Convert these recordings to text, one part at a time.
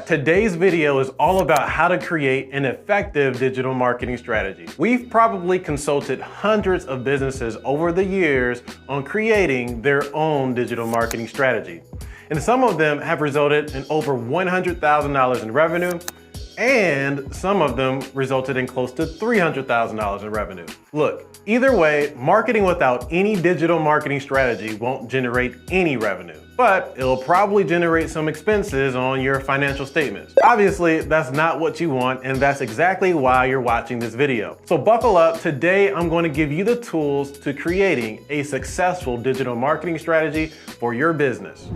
Today's video is all about how to create an effective digital marketing strategy. We've probably consulted hundreds of businesses over the years on creating their own digital marketing strategy. And some of them have resulted in over $100,000 in revenue, and some of them resulted in close to $300,000 in revenue. Look, either way, marketing without any digital marketing strategy won't generate any revenue, but it'll probably generate some expenses on your financial statements. Obviously, that's not what you want, and that's exactly why you're watching this video. So buckle up. Today, I'm going to give you the tools to creating a successful digital marketing strategy for your business.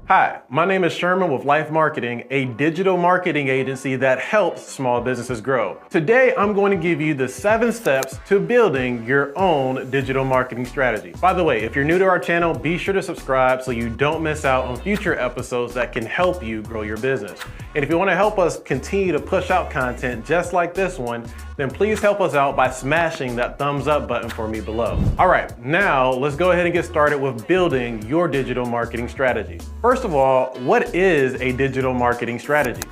Hi, my name is Sherman with Life Marketing, a digital marketing agency that helps small businesses grow. Today, I'm going to give you the 7 steps to building your own digital marketing strategy. By the way, if you're new to our channel, be sure to subscribe so you don't miss out on future episodes that can help you grow your business. And if you want to help us continue to push out content just like this one, then please help us out by smashing that thumbs up button for me below. All right, now let's go ahead and get started with building your digital marketing strategy. First of all, what is a digital marketing strategy?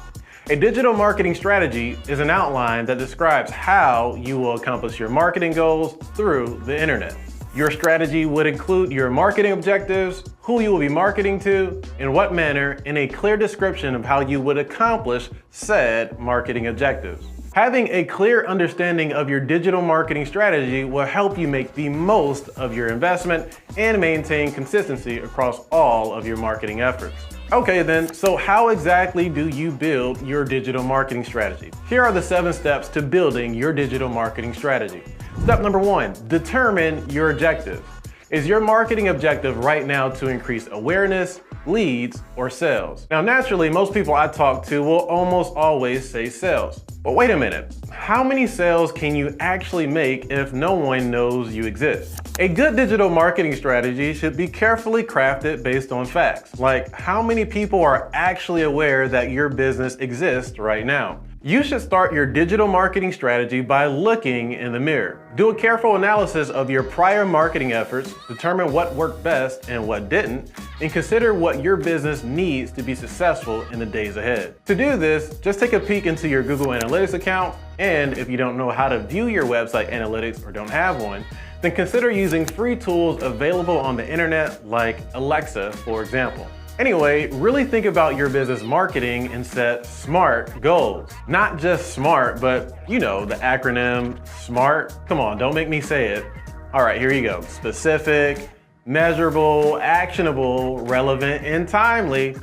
A digital marketing strategy is an outline that describes how you will accomplish your marketing goals through the internet. Your strategy would include your marketing objectives, who you will be marketing to, in what manner, and a clear description of how you would accomplish said marketing objectives. Having a clear understanding of your digital marketing strategy will help you make the most of your investment and maintain consistency across all of your marketing efforts. Okay then, so how exactly do you build your digital marketing strategy? Here are the 7 steps to building your digital marketing strategy. Step number 1, determine your objective. Is your marketing objective right now to increase awareness, leads, or sales? Now, naturally, most people I talk to will almost always say sales. But wait a minute, how many sales can you actually make if no one knows you exist? A good digital marketing strategy should be carefully crafted based on facts, like how many people are actually aware that your business exists right now. You should start your digital marketing strategy by looking in the mirror. Do a careful analysis of your prior marketing efforts, determine what worked best and what didn't, and consider what your business needs to be successful in the days ahead. To do this, just take a peek into your Google Analytics account, and if you don't know how to view your website analytics or don't have one, then consider using free tools available on the internet like Alexa, for example. Anyway, really think about your business marketing and set SMART goals. Not just SMART, but you know, the acronym SMART. Come on, don't make me say it. All right, here you go. Specific, measurable, actionable, relevant, and timely.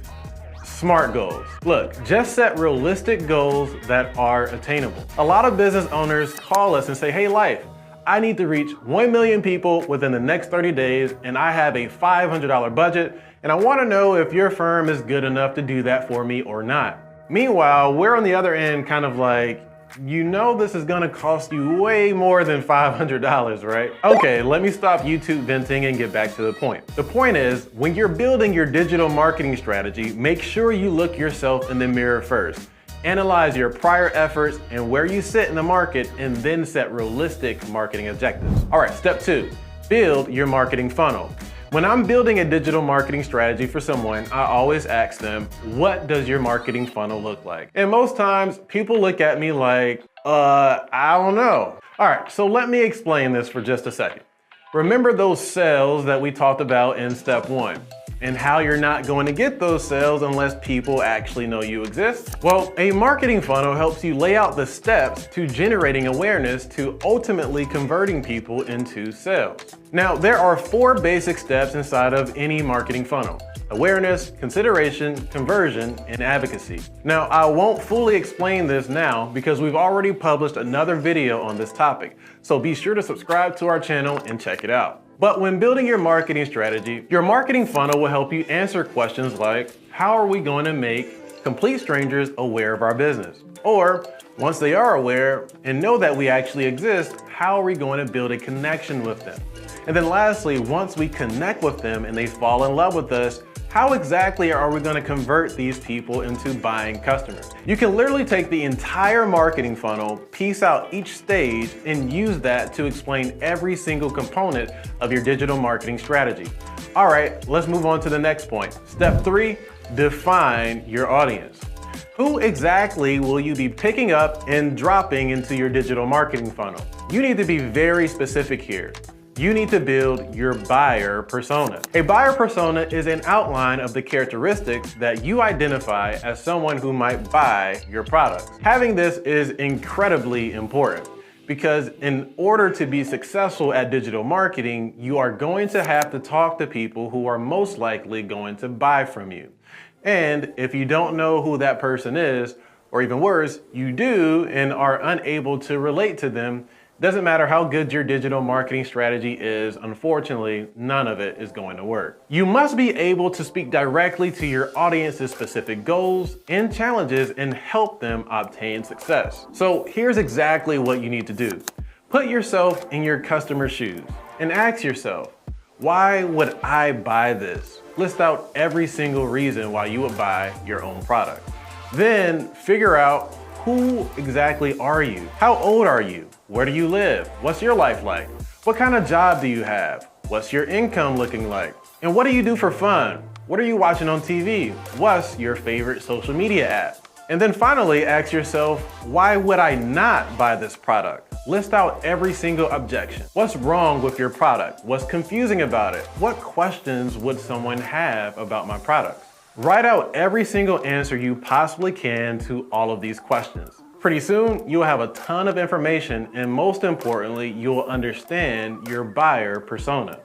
SMART goals. Look, just set realistic goals that are attainable. A lot of business owners call us and say, hey, Life, I need to reach 1 million people within the next 30 days, and I have a $500 budget, and I want to know if your firm is good enough to do that for me or not. Meanwhile, we're on the other end kind of like, you know this is gonna cost you way more than $500, right? Okay, let me stop YouTube venting and get back to the point. The point is, when you're building your digital marketing strategy, make sure you look yourself in the mirror first. Analyze your prior efforts and where you sit in the market, and then set realistic marketing objectives. All right, step 2, build your marketing funnel. When I'm building a digital marketing strategy for someone, I always ask them, what does your marketing funnel look like? And most times people look at me like, I don't know. All right, so let me explain this for just a second. Remember those sales that we talked about in step 1? And how you're not going to get those sales unless people actually know you exist? Well, a marketing funnel helps you lay out the steps to generating awareness to ultimately converting people into sales. Now, there are 4 basic steps inside of any marketing funnel: awareness, consideration, conversion, and advocacy. Now, I won't fully explain this now because we've already published another video on this topic, so be sure to subscribe to our channel and check it out. But when building your marketing strategy, your marketing funnel will help you answer questions like, how are we going to make complete strangers aware of our business? Or, once they are aware and know that we actually exist, how are we going to build a connection with them? And then lastly, once we connect with them and they fall in love with us, How exactly are we going to convert these people into buying customers? You can literally take the entire marketing funnel, piece out each stage, and use that to explain every single component of your digital marketing strategy. All right, let's move on to the next point. Step 3, define your audience. Who exactly will you be picking up and dropping into your digital marketing funnel? You need to be very specific here. You need to build your buyer persona. A buyer persona is an outline of the characteristics that you identify as someone who might buy your products. Having this is incredibly important because in order to be successful at digital marketing, you are going to have to talk to people who are most likely going to buy from you. And if you don't know who that person is, or even worse, you do and are unable to relate to them, doesn't matter how good your digital marketing strategy is, unfortunately, none of it is going to work. You must be able to speak directly to your audience's specific goals and challenges and help them obtain success. So here's exactly what you need to do. Put yourself in your customer's shoes and ask yourself, why would I buy this? List out every single reason why you would buy your own product. Then figure out, who exactly are you? How old are you? Where do you live? What's your life like? What kind of job do you have? What's your income looking like? And what do you do for fun? What are you watching on TV? What's your favorite social media app? And then finally ask yourself, why would I not buy this product? List out every single objection. What's wrong with your product? What's confusing about it? What questions would someone have about my product? Write out every single answer you possibly can to all of these questions. Pretty soon, you'll have a ton of information, and most importantly, you'll understand your buyer persona.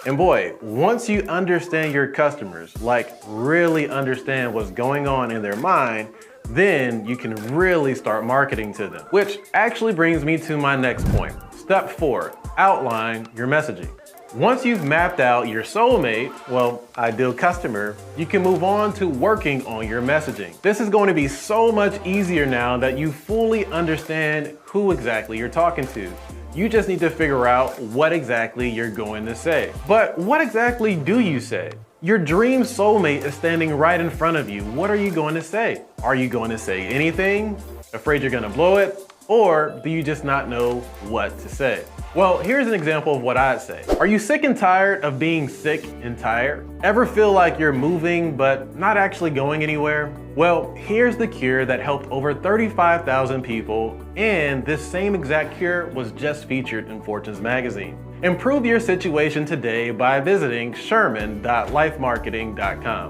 And boy, once you understand your customers, like really understand what's going on in their mind, then you can really start marketing to them. Which actually brings me to my next point. Step 4, outline your messaging. Once you've mapped out your soulmate, well, ideal customer, you can move on to working on your messaging. This is going to be so much easier now that you fully understand who exactly you're talking to. You just need to figure out what exactly you're going to say. But what exactly do you say? Your dream soulmate is standing right in front of you. What are you going to say? Are you going to say anything? Afraid you're going to blow it? Or do you just not know what to say? Well, here's an example of what I'd say. Are you sick and tired of being sick and tired? Ever feel like you're moving but not actually going anywhere? Well, here's the cure that helped over 35,000 people, and this same exact cure was just featured in Fortune's magazine. Improve your situation today by visiting sherman.lifemarketing.com.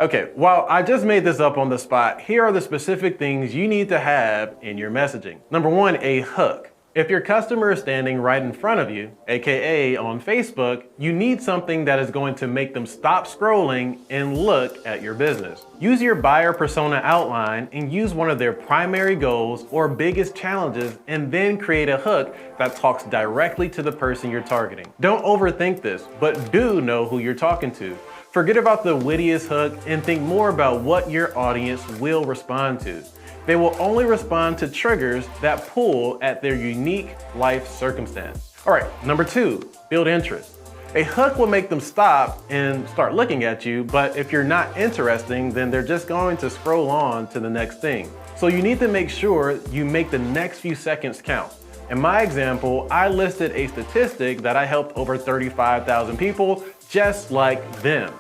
Okay, while I just made this up on the spot, here are the specific things you need to have in your messaging. Number 1, a hook. If your customer is standing right in front of you, aka on Facebook, you need something that is going to make them stop scrolling and look at your business. Use your buyer persona outline and use one of their primary goals or biggest challenges, and then create a hook that talks directly to the person you're targeting. Don't overthink this, but do know who you're talking to. Forget about the wittiest hook and think more about what your audience will respond to. They will only respond to triggers that pull at their unique life circumstance. All right, number 2, build interest. A hook will make them stop and start looking at you, but if you're not interesting, then they're just going to scroll on to the next thing. So you need to make sure you make the next few seconds count. In my example, I listed a statistic that I helped over 35,000 people just like them,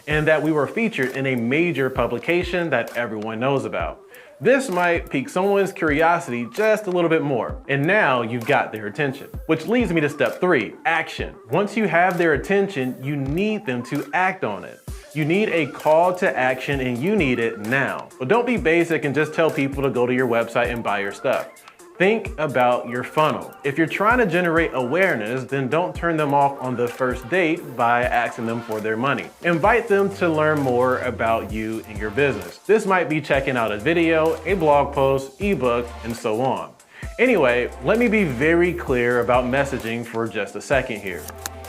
and that we were featured in a major publication that everyone knows about. This might pique someone's curiosity just a little bit more, and now you've got their attention. Which leads me to step 3, action. Once you have their attention, you need them to act on it. You need a call to action, and you need it now. But don't be basic and just tell people to go to your website and buy your stuff. Think about your funnel. If you're trying to generate awareness, then don't turn them off on the first date by asking them for their money. Invite them to learn more about you and your business. This might be checking out a video, a blog post, ebook, and so on. Anyway, let me be very clear about messaging for just a second here.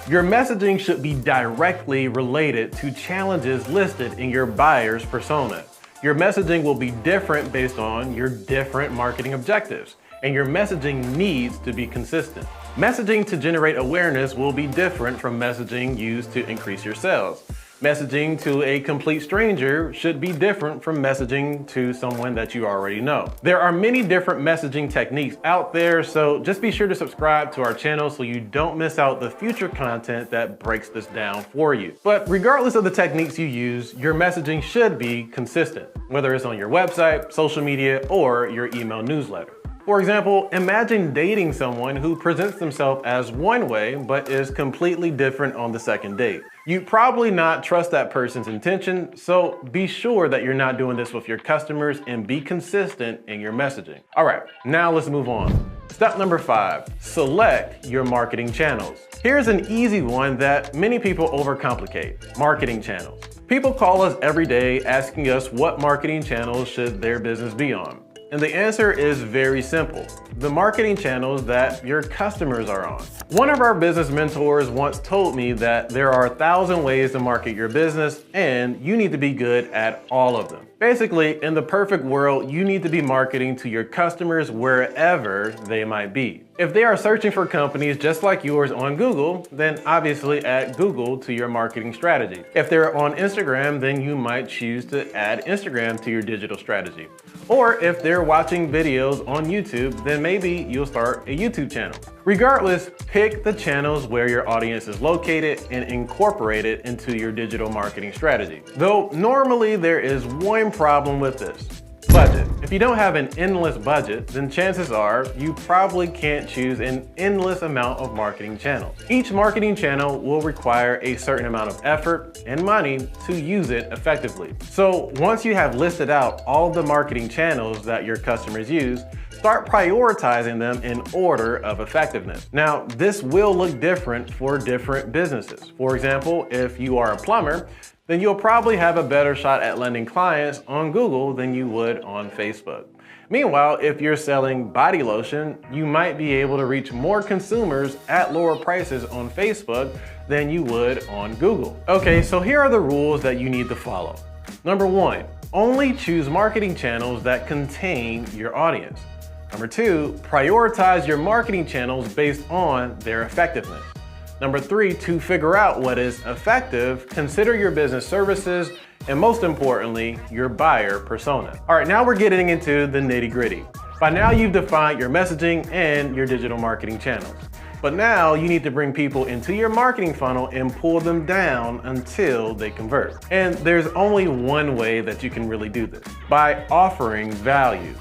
Your messaging should be directly related to challenges listed in your buyer's persona. Your messaging will be different based on your different marketing objectives, and your messaging needs to be consistent. Messaging to generate awareness will be different from messaging used to increase your sales. Messaging to a complete stranger should be different from messaging to someone that you already know. There are many different messaging techniques out there, so just be sure to subscribe to our channel so you don't miss out the future content that breaks this down for you. But regardless of the techniques you use, your messaging should be consistent, whether it's on your website, social media, or your email newsletter. For example, imagine dating someone who presents themselves as one way, but is completely different on the second date. You'd probably not trust that person's intention, so be sure that you're not doing this with your customers and be consistent in your messaging. All right, now let's move on. Step number 5, select your marketing channels. Here's an easy one that many people overcomplicate: marketing channels. People call us every day asking us what marketing channels should their business be on. And the answer is very simple: the marketing channels that your customers are on. One of our business mentors once told me that there are 1,000 ways to market your business, and you need to be good at all of them. Basically, in the perfect world, you need to be marketing to your customers wherever they might be. If they are searching for companies just like yours on Google, then obviously add Google to your marketing strategy. If they're on Instagram, then you might choose to add Instagram to your digital strategy. Or if they're watching videos on YouTube, then maybe you'll start a YouTube channel. Regardless, pick the channels where your audience is located and incorporate it into your digital marketing strategy. Though normally there is one problem with this: budget. If you don't have an endless budget, then chances are you probably can't choose an endless amount of marketing channels. Each marketing channel will require a certain amount of effort and money to use it effectively. So once you have listed out all the marketing channels that your customers use, start prioritizing them in order of effectiveness. Now, this will look different for different businesses. For example, if you are a plumber, then you'll probably have a better shot at landing clients on Google than you would on Facebook. Meanwhile, if you're selling body lotion, you might be able to reach more consumers at lower prices on Facebook than you would on Google. Okay, so here are the rules that you need to follow. Number 1, only choose marketing channels that contain your audience. Number 2, prioritize your marketing channels based on their effectiveness. Number 3, to figure out what is effective, consider your business services, and most importantly, your buyer persona. All right, now we're getting into the nitty-gritty. By now you've defined your messaging and your digital marketing channels. But now you need to bring people into your marketing funnel and pull them down until they convert. And there's only one way that you can really do this: by offering value.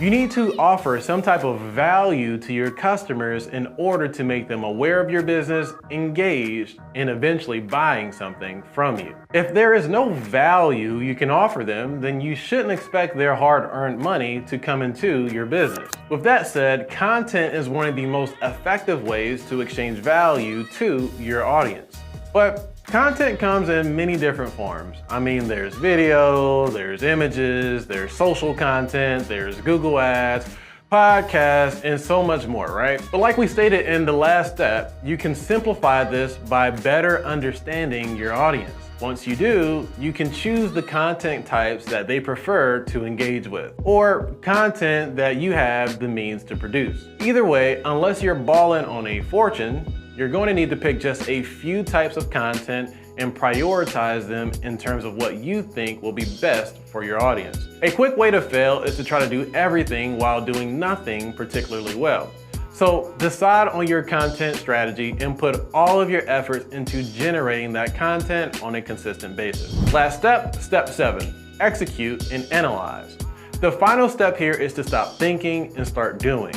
You need to offer some type of value to your customers in order to make them aware of your business, engaged, and eventually buying something from you. If there is no value you can offer them, then you shouldn't expect their hard-earned money to come into your business. With that said, content is one of the most effective ways to exchange value to your audience. But content comes in many different forms. I mean, there's video, there's images, there's social content, there's Google Ads, podcasts, and so much more, right? But like we stated in the last step, you can simplify this by better understanding your audience. Once you do, you can choose the content types that they prefer to engage with, or content that you have the means to produce. Either way, unless you're balling on a fortune, you're going to need to pick just a few types of content and prioritize them in terms of what you think will be best for your audience. A quick way to fail is to try to do everything while doing nothing particularly well. So decide on your content strategy and put all of your efforts into generating that content on a consistent basis. Last step, step 7, execute and analyze. The final step here is to stop thinking and start doing.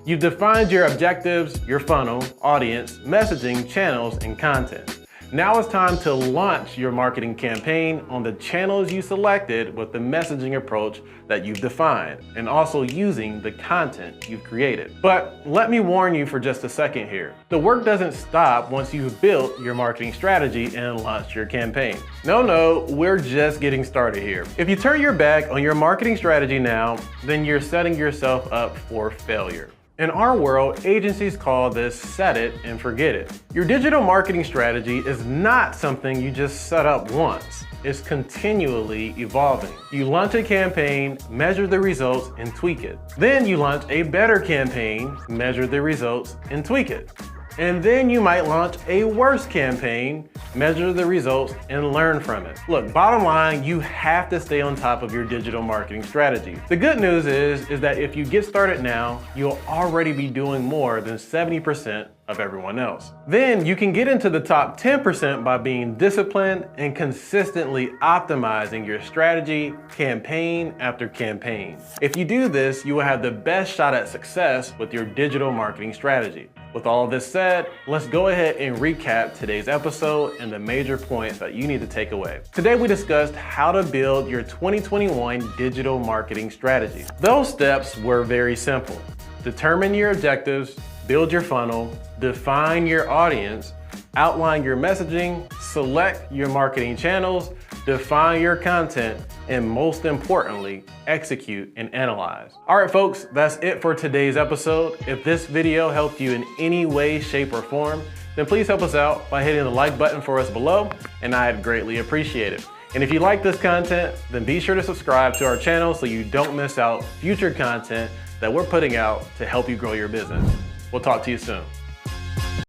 You've defined your objectives, your funnel, audience, messaging, channels, and content. Now it's time to launch your marketing campaign on the channels you selected with the messaging approach that you've defined, and also using the content you've created. But let me warn you for just a second here. The work doesn't stop once you've built your marketing strategy and launched your campaign. No, we're just getting started here. If you turn your back on your marketing strategy now, then you're setting yourself up for failure. In our world, agencies call this set it and forget it. Your digital marketing strategy is not something you just set up once. It's continually evolving. You launch a campaign, measure the results, and tweak it. Then you launch a better campaign, measure the results, and tweak it. And then you might launch a worse campaign, measure the results, and learn from it. Look, bottom line, you have to stay on top of your digital marketing strategy. The good news is that if you get started now, you'll already be doing more than 70% of everyone else. Then you can get into the top 10% by being disciplined and consistently optimizing your strategy campaign after campaign. If you do this, you will have the best shot at success with your digital marketing strategy. With all of this said, let's go ahead and recap today's episode and the major points that you need to take away. Today we discussed how to build your 2021 digital marketing strategy. Those steps were very simple. Determine your objectives, build your funnel, define your audience, outline your messaging, select your marketing channels, define your content, and most importantly, execute and analyze. All right, folks, that's it for today's episode. If this video helped you in any way, shape, or form, then please help us out by hitting the like button for us below, and I'd greatly appreciate it. And if you like this content, then be sure to subscribe to our channel so you don't miss out future content that we're putting out to help you grow your business. We'll talk to you soon.